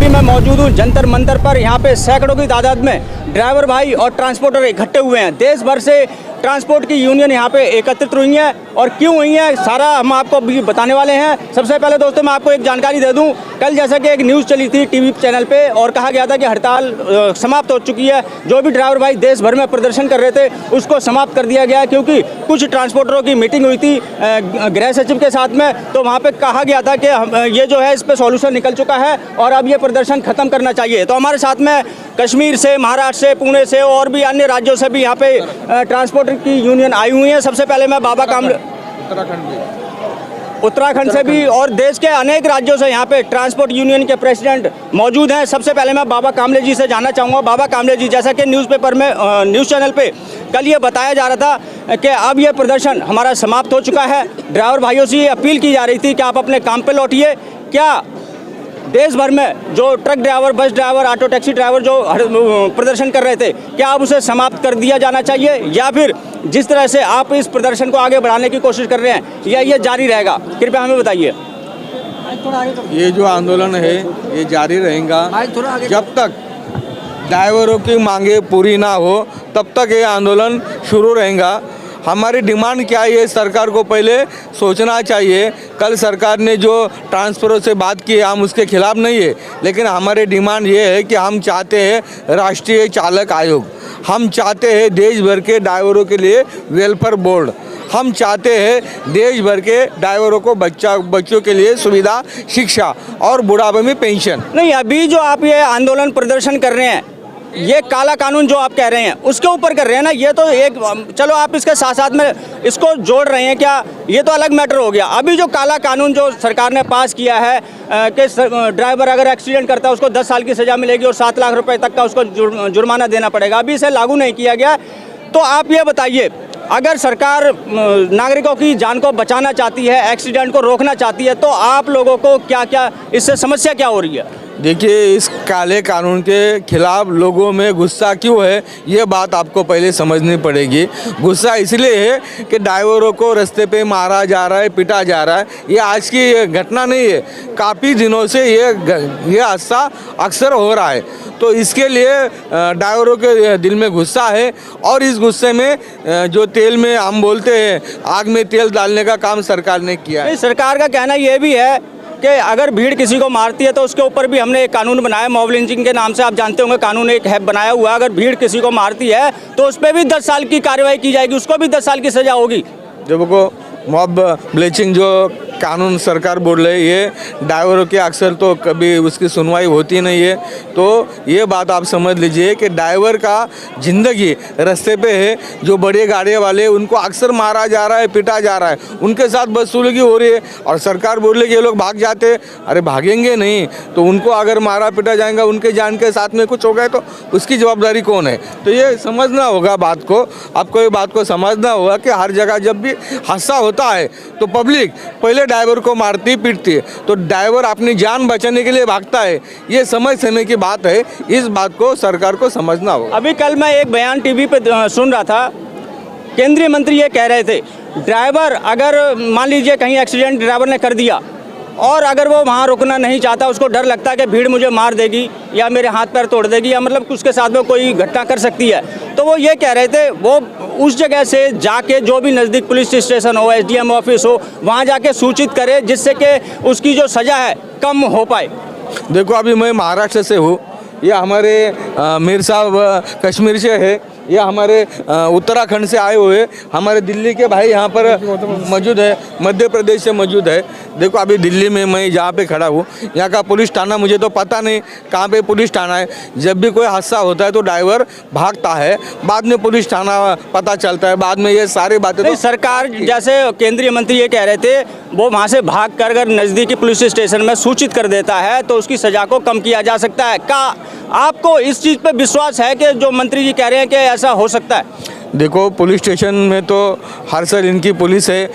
अभी मैं मौजूद हूँ जंतर मंतर पर। यहाँ पे सैकड़ों की तादाद में ड्राइवर भाई और ट्रांसपोर्टर इकट्ठे हुए हैं। देश भर से ट्रांसपोर्ट की यूनियन यहाँ पे एकत्रित हुई है और क्यों हुई है सारा हम आपको अभी बताने वाले हैं। सबसे पहले दोस्तों मैं आपको एक जानकारी दे दूं, कल जैसा कि एक न्यूज़ चली थी टीवी चैनल पे और कहा गया था कि हड़ताल समाप्त हो चुकी है। जो भी ड्राइवर भाई देश भर में प्रदर्शन कर रहे थे उसको समाप्त कर दिया गया, क्योंकि कुछ ट्रांसपोर्टरों की मीटिंग हुई थी गृह सचिव के साथ में, तो वहाँ पर कहा गया था कि ये जो है इस पर सॉल्यूशन निकल चुका है और अब ये प्रदर्शन खत्म करना चाहिए। तो हमारे साथ में कश्मीर से, महाराष्ट्र से, पुणे से और भी अन्य राज्यों से भी यहाँ पे ट्रांसपोर्ट की यूनियन आई हुई है। सबसे पहले मैं बाबा कामले उत्तराखंड से भी और देश के अनेक राज्यों से यहाँ पे ट्रांसपोर्ट यूनियन के प्रेसिडेंट मौजूद हैं। सबसे पहले मैं बाबा कामले जी से जानना चाहूँगा। बाबा कामले जी, जैसा कि न्यूज़पेपर में न्यूज़ चैनल पे कल ये बताया जा रहा था कि अब ये प्रदर्शन हमारा समाप्त हो चुका है, ड्राइवर भाइयों से ये अपील की जा रही थी कि आप अपने काम पे लौटिए। क्या देश भर में जो truck driver, bus driver, auto taxi driver जो प्रदर्शन कर रहे थे, क्या अब उसे समाप्त कर दिया जाना चाहिए या फिर जिस तरह से आप इस प्रदर्शन को आगे बढ़ाने की कोशिश कर रहे हैं या ये जारी रहेगा? कृपया हमें बताइए। ये जो आंदोलन है ये जारी रहेगा जब तक ड्राइवरों की मांगे पूरी ना हो, तब तक ये आंदोलन शुरू रहेगा। हमारी डिमांड क्या है ये सरकार को पहले सोचना चाहिए। कल सरकार ने जो ट्रांसफरों से बात की हम उसके खिलाफ नहीं है, लेकिन हमारी डिमांड ये है कि हम चाहते हैं राष्ट्रीय चालक आयोग, हम चाहते हैं देश भर के ड्राइवरों के लिए वेलफेयर बोर्ड, हम चाहते हैं देश भर के ड्राइवरों को बच्चों के लिए सुविधा, शिक्षा और बुढ़ापे में पेंशन। नहीं, अभी जो आप ये आंदोलन प्रदर्शन कर रहे हैं, ये काला कानून जो आप कह रहे हैं उसके ऊपर कर रहे हैं ना, ये तो एक चलो आप इसके साथ साथ में इसको जोड़ रहे हैं क्या, ये तो अलग मैटर हो गया। अभी जो काला कानून जो सरकार ने पास किया है कि ड्राइवर अगर एक्सीडेंट करता है उसको 10 साल की सज़ा मिलेगी और 7 लाख रुपए तक का उसको जुर्माना देना पड़ेगा, अभी इसे लागू नहीं किया गया। तो आप ये बताइए, अगर सरकार नागरिकों की जान को बचाना चाहती है, एक्सीडेंट को रोकना चाहती है, तो आप लोगों को क्या क्या इससे समस्या क्या हो रही है? देखिए, इस काले कानून के खिलाफ लोगों में गुस्सा क्यों है ये बात आपको पहले समझनी पड़ेगी। गुस्सा इसलिए है कि ड्राइवरों को रास्ते पे मारा जा रहा है, पीटा जा रहा है। ये आज की घटना नहीं है, काफ़ी दिनों से ये हादसा अक्सर हो रहा है। तो इसके लिए ड्राइवरों के दिल में गुस्सा है और इस गुस्से में जो तेल में हम बोलते हैं आग में तेल डालने का काम सरकार ने किया है। सरकार का कहना ये भी है कि अगर भीड़ किसी को मारती है तो उसके ऊपर भी हमने एक कानून बनाया, मॉब लिंचिंग के नाम से आप जानते होंगे, कानून एक है बनाया हुआ। अगर भीड़ किसी को मारती है तो उस पर भी 10 साल की कार्रवाई की जाएगी, उसको भी 10 साल की सज़ा होगी। जब को मॉब ब्लीचिंग जो कानून सरकार बोल रही है, ये ड्राइवरों के अक्सर तो कभी उसकी सुनवाई होती नहीं है। तो ये बात आप समझ लीजिए कि ड्राइवर का ज़िंदगी रास्ते पे है। जो बड़े गाड़ी वाले उनको अक्सर मारा जा रहा है, पीटा जा रहा है, उनके साथ बदसलूकी हो रही है और सरकार बोल रही है कि ये लोग भाग जाते। अरे भागेंगे नहीं तो उनको अगर मारा पीटा जाएगा, उनके जान के साथ में कुछ हो गया तो उसकी जवाबदारी कौन है? तो ये समझना होगा बात को, आपको ये बात को समझना होगा कि हर जगह जब भी हादसा होता है तो पब्लिक पहले ड्राइवर को मारती पीटती है, तो ड्राइवर अपनी जान बचाने के लिए भागता है। ये समझ समय की बात है, इस बात को सरकार को समझना होगा। अभी कल मैं एक बयान टीवी पे सुन रहा था, केंद्रीय मंत्री ये कह रहे थे ड्राइवर अगर मान लीजिए कहीं एक्सीडेंट ड्राइवर ने कर दिया और अगर वो वहाँ रुकना नहीं चाहता, उसको डर लगता है कि भीड़ मुझे मार देगी या मेरे हाथ पैर तोड़ देगी या मतलब उसके साथ में कोई घटना कर सकती है, तो वो ये कह रहे थे वो उस जगह से जाके जो भी नज़दीक पुलिस स्टेशन हो, SDM ऑफिस हो, वहाँ जाके सूचित करे जिससे कि उसकी जो सज़ा है कम हो पाए। देखो, अभी मैं महाराष्ट्र से हूँ, ये हमारे मीर साहब कश्मीर से है, ये हमारे उत्तराखंड से आए हुए, हमारे दिल्ली के भाई यहाँ पर मौजूद है, मध्य प्रदेश से मौजूद है। देखो, अभी दिल्ली में मैं जहाँ पे खड़ा हूँ, यहाँ का पुलिस थाना मुझे तो पता नहीं कहाँ पे पुलिस थाना है। जब भी कोई हादसा होता है तो ड्राइवर भागता है, बाद में पुलिस थाना पता चलता है, बाद में ये सारी बातें तो सरकार, जैसे केंद्रीय मंत्री ये कह रहे थे, वो वहाँ से भाग कर अगर नज़दीकी पुलिस स्टेशन में सूचित कर देता है तो उसकी सज़ा को कम किया जा सकता है। क्या आपको इस चीज़ पे विश्वास है कि जो मंत्री जी कह रहे हैं कि ऐसा हो सकता है? देखो पुलिस स्टेशन में तो हर साल इनकी पुलिस है,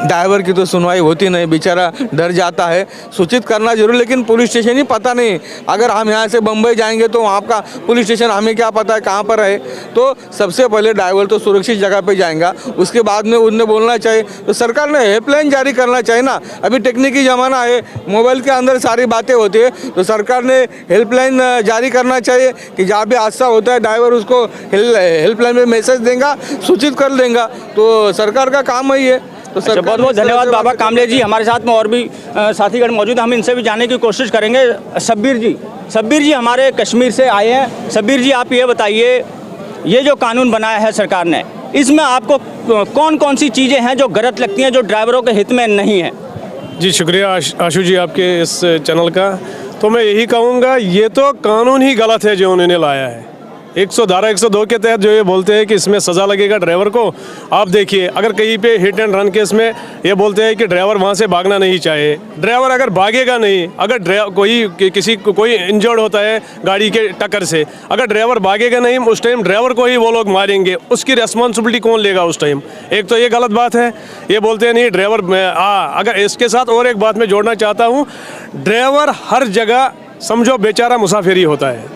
ड्राइवर की तो सुनवाई होती नहीं, बेचारा डर जाता है। सूचित करना जरूर, लेकिन पुलिस स्टेशन ही पता नहीं। अगर हम यहाँ से बम्बई जाएंगे तो वहाँ का पुलिस स्टेशन हमें क्या पता है कहाँ पर है। तो सबसे पहले ड्राइवर तो सुरक्षित जगह पे जाएगा, उसके बाद में उन्हें बोलना चाहिए। तो सरकार ने हेल्पलाइन जारी करना चाहिए ना। अभी टेक्निकी ज़माना है, मोबाइल के अंदर सारी बातें होती है, तो सरकार ने हेल्पलाइन जारी करना चाहिए कि जहाँ भी हादसा होता है ड्राइवर उसको हेल्पलाइन में मैसेज देगा, सूचित कर देगा। तो सरकार का काम है ये। तो अच्छा, बहुत बहुत धन्यवाद बाबा कामले जी। हमारे साथ में और भी साथीगण मौजूद हैं, हम इनसे भी जानने की कोशिश करेंगे। शब्बीर जी हमारे कश्मीर से आए हैं। शब्बीर जी, आप ये बताइए, ये जो कानून बनाया है सरकार ने, इसमें आपको कौन कौन सी चीज़ें हैं जो गलत लगती हैं, जो ड्राइवरों के हित में नहीं है? जी शुक्रिया आशु जी आपके इस चैनल का। तो मैं यही कहूँगा, ये तो कानून ही गलत है जो उन्होंने लाया है। 102 के तहत जो ये बोलते हैं कि इसमें सज़ा लगेगा ड्राइवर को। आप देखिए, अगर कहीं पे हिट एंड रन केस में ये बोलते हैं कि ड्राइवर वहाँ से भागना नहीं चाहिए। ड्राइवर अगर भागेगा नहीं, अगर कोई इंजर्ड होता है गाड़ी के टक्कर से, अगर ड्राइवर भागेगा नहीं, उस टाइम ड्राइवर को ही वो लोग मारेंगे। उसकी रिस्पॉन्सिबिलिटी कौन लेगा उस टाइम? एक तो ये गलत बात है। ये बोलते हैं नहीं ड्राइवर, अगर इसके साथ और एक बात मैं जोड़ना चाहता हूँ, ड्राइवर हर जगह समझो बेचारा मुसाफिरी होता है।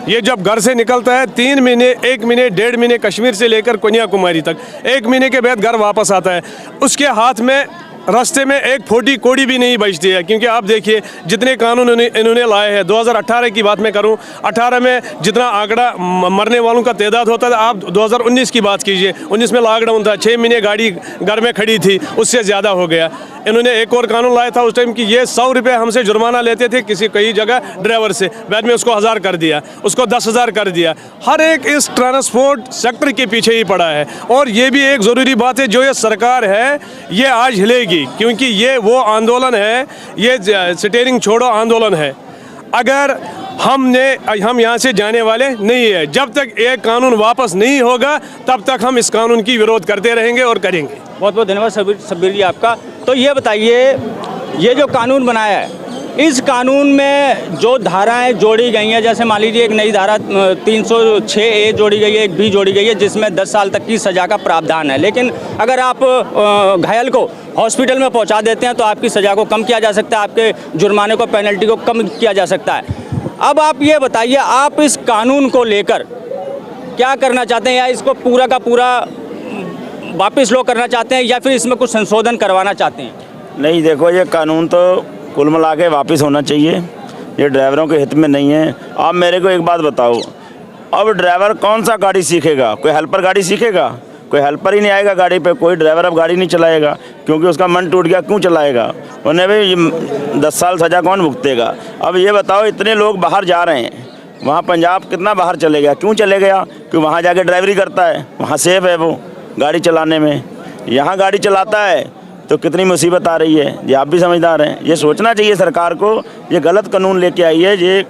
ये जब घर से निकलता है 3 महीने, 1 महीने, 1.5 महीने कश्मीर से लेकर कन्याकुमारी तक, 1 महीने के बाद घर वापस आता है। उसके हाथ में रास्ते में एक फोटी कोड़ी भी नहीं बचती है। क्योंकि आप देखिए जितने कानून इन्होंने लाए हैं, 2018 की बात मैं करूं, 18 में जितना आंकड़ा मरने वालों का तादाद होता था, आप 2019 की बात कीजिए। 19 में लॉकडाउन था, 6 महीने गाड़ी घर में खड़ी थी, उससे ज़्यादा हो गया। इन्होंने एक और कानून लाया था उस टाइम कि ये 100 रुपये हमसे जुर्माना लेते थे कई जगह ड्राइवर से, बाद में उसको 1000 कर दिया, उसको 10,000 कर दिया। हर एक इस ट्रांसपोर्ट सेक्टर के पीछे ही पड़ा है। और ये भी एक ज़रूरी बात है, जो ये सरकार है ये आज हिलेगी, क्योंकि ये वो आंदोलन है, ये स्टीयरिंग छोड़ो आंदोलन है। अगर हम यहाँ से जाने वाले नहीं है। जब तक ये कानून वापस नहीं होगा तब तक हम इस कानून की विरोध करते रहेंगे और करेंगे। बहुत बहुत धन्यवाद शब्बीर जी आपका। तो ये बताइए, ये जो कानून बनाया है, इस कानून में जो धाराएं जोड़ी गई हैं, जैसे मान लीजिए एक नई धारा 306A जोड़ी गई है, एक बी जोड़ी गई है, जिसमें 10 साल तक की सज़ा का प्रावधान है। लेकिन अगर आप घायल को हॉस्पिटल में पहुंचा देते हैं तो आपकी सज़ा को कम किया जा सकता है, आपके जुर्माने को, पेनल्टी को कम किया जा सकता है। अब आप ये बताइए, आप इस कानून को लेकर क्या करना चाहते हैं, या इसको पूरा का पूरा वापस लो करना चाहते हैं, या फिर इसमें कुछ संशोधन करवाना चाहते हैं? नहीं, देखो ये कानून तो कुल मिला के वापस होना चाहिए, ये ड्राइवरों के हित में नहीं है। आप मेरे को एक बात बताओ, अब ड्राइवर कौन सा गाड़ी सीखेगा? कोई हेल्पर गाड़ी सीखेगा? कोई हेल्पर ही नहीं आएगा गाड़ी पे। कोई ड्राइवर अब गाड़ी नहीं चलाएगा क्योंकि उसका मन टूट गया, क्यों चलाएगा? उन्हें भी 10 साल सज़ा कौन भुगतेगा? अब ये बताओ, इतने लोग बाहर जा रहे हैं, वहाँ पंजाब कितना बाहर चले गया? क्यों चले गया? क्योंकि वहाँ जाके ड्राइवरी करता है, वहाँ सेफ़ है वो गाड़ी चलाने में। यहाँ गाड़ी चलाता है तो कितनी मुसीबत आ रही है, ये आप भी समझदार हैं। ये सोचना चाहिए सरकार को, ये गलत कानून लेके आई है, ये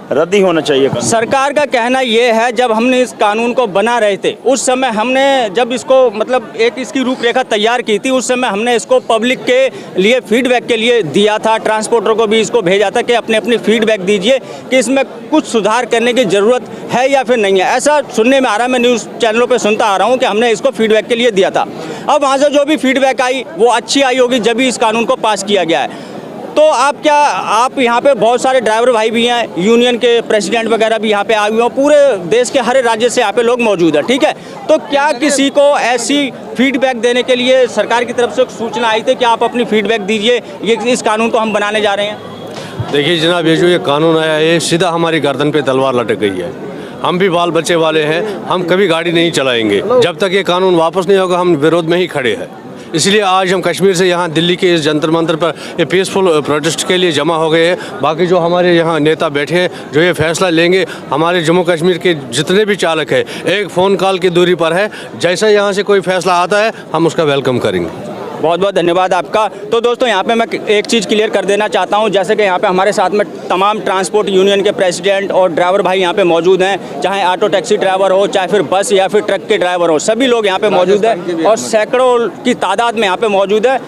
रद्द ही होना चाहिए। सरकार का कहना ये है, जब हमने इस कानून को बना रहे थे उस समय हमने जब इसको मतलब एक इसकी रूपरेखा तैयार की थी, उस समय हमने इसको पब्लिक के लिए फीडबैक के लिए दिया था, ट्रांसपोर्टर को भी इसको भेजा था कि अपने अपनी फीडबैक दीजिए कि इसमें कुछ सुधार करने की ज़रूरत है या फिर नहीं है। ऐसा सुनने में आ रहा है, मैं न्यूज़ चैनलों पर सुनता आ रहा हूँ कि हमने इसको फीडबैक के लिए दिया था। अब वहाँ से जो भी फीडबैक आई वो अच्छी आई होगी जब भी इस कानून को पास किया गया है। तो आप यहाँ पे बहुत सारे ड्राइवर भाई भी हैं, यूनियन के प्रेसिडेंट वगैरह भी यहाँ पे आए हुए हैं, पूरे देश के हर राज्य से यहाँ पे लोग मौजूद हैं, ठीक है? तो क्या किसी को ऐसी फीडबैक देने के लिए सरकार की तरफ से सूचना आई थी कि आप अपनी फीडबैक दीजिए, ये इस कानून को हम बनाने जा रहे हैं? देखिए जनाब, ये जो ये कानून आया है, सीधा हमारी गर्दन पे तलवार लटक गई है। हम भी बाल बच्चे वाले हैं, हम कभी गाड़ी नहीं चलाएंगे जब तक ये कानून वापस नहीं होगा। हम विरोध में ही खड़े हैं। इसलिए आज हम कश्मीर से यहाँ दिल्ली के इस जंतर मंतर पर ये पीसफुल प्रोटेस्ट के लिए जमा हो गए हैं। बाकी जो हमारे यहाँ नेता बैठे हैं, जो ये फैसला लेंगे, हमारे जम्मू कश्मीर के जितने भी चालक हैं, एक फ़ोन कॉल की दूरी पर है। जैसा यहाँ से कोई फैसला आता है हम उसका वेलकम करेंगे। बहुत बहुत धन्यवाद आपका। तो दोस्तों यहाँ पे मैं एक चीज़ क्लियर कर देना चाहता हूँ, जैसे कि यहाँ पे हमारे साथ में तमाम ट्रांसपोर्ट यूनियन के प्रेसिडेंट और ड्राइवर भाई यहाँ पे मौजूद हैं, चाहे ऑटो टैक्सी ड्राइवर हो, चाहे फिर बस या फिर ट्रक के ड्राइवर हो, सभी लोग यहाँ पे मौजूद हैं और सैकड़ों की तादाद में यहाँ पे मौजूद है।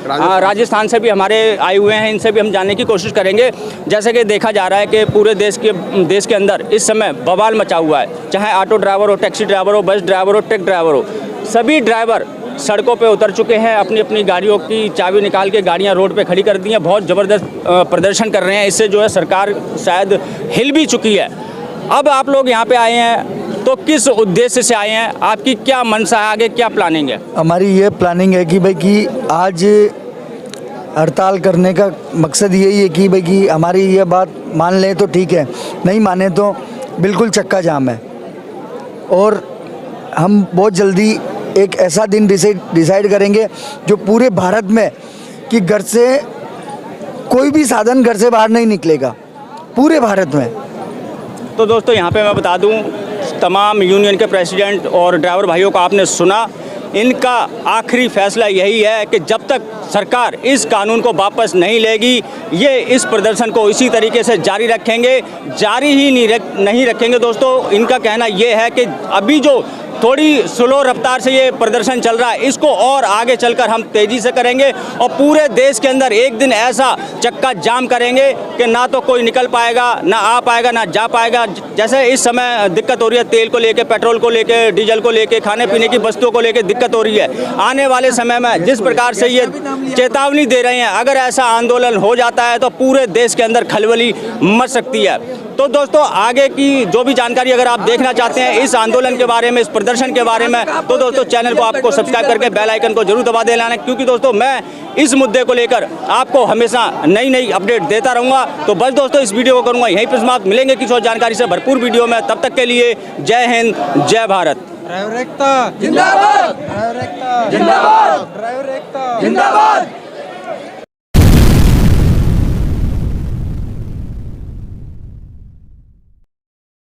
राजस्थान से भी हमारे आए हुए हैं, इनसे भी हम जानने की कोशिश करेंगे। जैसे कि देखा जा रहा है कि पूरे देश के अंदर इस समय बवाल मचा हुआ है, चाहे ऑटो ड्राइवर हो, टैक्सी ड्राइवर हो, बस ड्राइवर हो, ट्रक ड्राइवर हो, सभी ड्राइवर सड़कों पे उतर चुके हैं, अपनी अपनी गाड़ियों की चाबी निकाल के गाड़ियां रोड पे खड़ी कर दी हैं, बहुत ज़बरदस्त प्रदर्शन कर रहे हैं। इससे जो है सरकार शायद हिल भी चुकी है। अब आप लोग यहाँ पे आए हैं तो किस उद्देश्य से आए हैं, आपकी क्या मंशा है, आगे क्या प्लानिंग है? हमारी ये प्लानिंग है कि भाई कि आज हड़ताल करने का मकसद यही है कि भाई कि हमारी ये बात मान लें तो ठीक है, नहीं माने तो बिल्कुल चक्का जाम है। और हम बहुत जल्दी एक ऐसा दिन डिसाइड करेंगे जो पूरे भारत में कि घर से कोई भी साधन घर से बाहर नहीं निकलेगा, पूरे भारत में। तो दोस्तों यहाँ पे मैं बता दूँ, तमाम यूनियन के प्रेसिडेंट और ड्राइवर भाइयों को आपने सुना, इनका आखिरी फैसला यही है कि जब तक सरकार इस कानून को वापस नहीं लेगी, ये इस प्रदर्शन को इसी तरीके से जारी रखेंगे, जारी ही नहीं रखेंगे। दोस्तों इनका कहना ये है कि अभी जो थोड़ी स्लो रफ्तार से ये प्रदर्शन चल रहा है, इसको और आगे चलकर हम तेज़ी से करेंगे और पूरे देश के अंदर एक दिन ऐसा चक्का जाम करेंगे कि ना तो कोई निकल पाएगा, ना आ पाएगा, ना जा पाएगा। जैसे इस समय दिक्कत हो रही है तेल को लेके, पेट्रोल को लेके, डीजल को लेके, खाने पीने की वस्तुओं को लेके दिक्कत हो रही है। आने वाले समय में जिस प्रकार से ये चेतावनी दे रहे हैं, अगर ऐसा आंदोलन हो जाता है तो पूरे देश के अंदर खलबली मच सकती है। तो दोस्तों आगे की जो भी जानकारी अगर आप देखना चाहते हैं इस आंदोलन के बारे में, इस प्रदर्शन के बारे में, तो दोस्तों चैनल को आपको सब्सक्राइब करके बेल आइकन को जरूर दबा देना है, क्योंकि दोस्तों मैं इस मुद्दे को लेकर आपको हमेशा नई नई अपडेट देता रहूँगा। तो बस दोस्तों इस वीडियो को करूँगा यहीं पर समाप्त, मिलेंगे किसी और जानकारी से भरपूर वीडियो में, तब तक के लिए जय हिंद, जय भारत। ड्राइवर एकता जिंदाबाद, ड्राइवर एकता जिंदाबाद, ड्राइवर एकता जिंदाबाद।